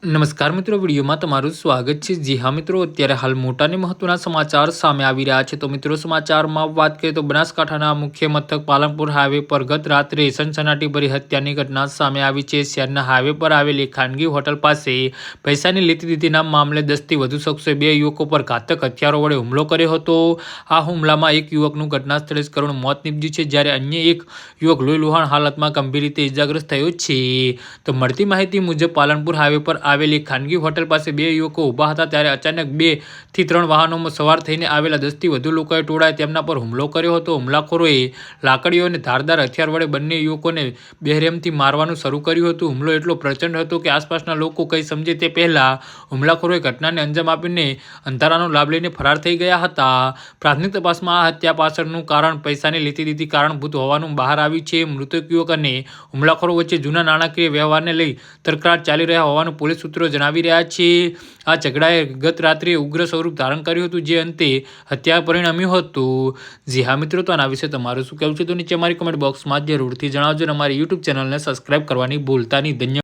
નમસ્કાર મિત્રો, વિડીયોમાં તમારું સ્વાગત છે। જી હા મિત્રો, અત્યારે હાલ મોટા અને મહત્વના સમાચાર સામે આવી રહ્યા છે। તો મિત્રો, સમાચારમાં વાત કરીએ તો બનાસકાંઠાના મુખ્ય મથક પાલનપુર હાઈવે પર ગત રાત્રે સનસનાટીભરી હત્યાની ઘટના સામે આવી છે। શહેરના હાઈવે પર આવેલી ખાનગી હોટલ પાસે પૈસાની લેતીદીતીના મામલે 10થી વધુ શખ્સોએ 2 યુવકો પર ઘાતક હથિયારો વડે હુમલો કર્યો હતો। આ હુમલામાં એક યુવકનું ઘટના સ્થળે જ કરુણ મોત નીપજ્યું છે, જ્યારે અન્ય એક યુવક લોહીલુહાણ હાલતમાં ગંભીર રીતે ઇજાગ્રસ્ત થયો છે। તો મળતી માહિતી મુજબ પાલનપુર હાઈવે પર આવેલી ખાનગી હોટલ પાસે 2 યુવકો ઊભા હતા, ત્યારે અચાનક 2 થી 3 વાહનોમાં સવાર થઈને આવેલા 10થી વધુ લોકોએ ટોળાએ તેમના પર હુમલો કર્યો હતો। હુમલાખોરોએ લાકડીઓ અને ધારદાર હથિયાર વડે બંને યુવકોને બેરહેમથી મારવાનું શરૂ કર્યું હતું। હુમલો એટલો પ્રચંડ હતો કે આસપાસના લોકો કંઈ સમજે તે પહેલાં હુમલાખોરોએ ઘટનાને અંજામ આપીને અંધારાનો લાભ લઈને ફરાર થઈ ગયા હતા। પ્રાથમિક તપાસમાં આ હત્યા પાછળનું કારણ પૈસાની લેતીદીતી કારણભૂત હોવાનું બહાર આવ્યું છે। મૃતક યુવક અને હુમલાખોરો વચ્ચે જૂના નાણાકીય વ્યવહારને લઈ તકરાર ચાલી રહ્યા હોવાનું પોલીસ સૂત્રો જણાવી રહ્યા છે। આ ઝઘડાએ ગત રાત્રે ઉગ્ર સ્વરૂપ ધારણ કર્યું હતું, જે અંતે હત્યા પરિણમ્યું હતું। જી હા મિત્રો, તો આના વિશે તમારું શું કહેવું છે તો નીચે અમારી કમેન્ટ બોક્સમાં જરૂરથી જણાવજો અને અમારી યુટ્યુબ ચેનલને સબસ્ક્રાઇબ કરવાની ભૂલતા નહીં। ધન્યવાદ।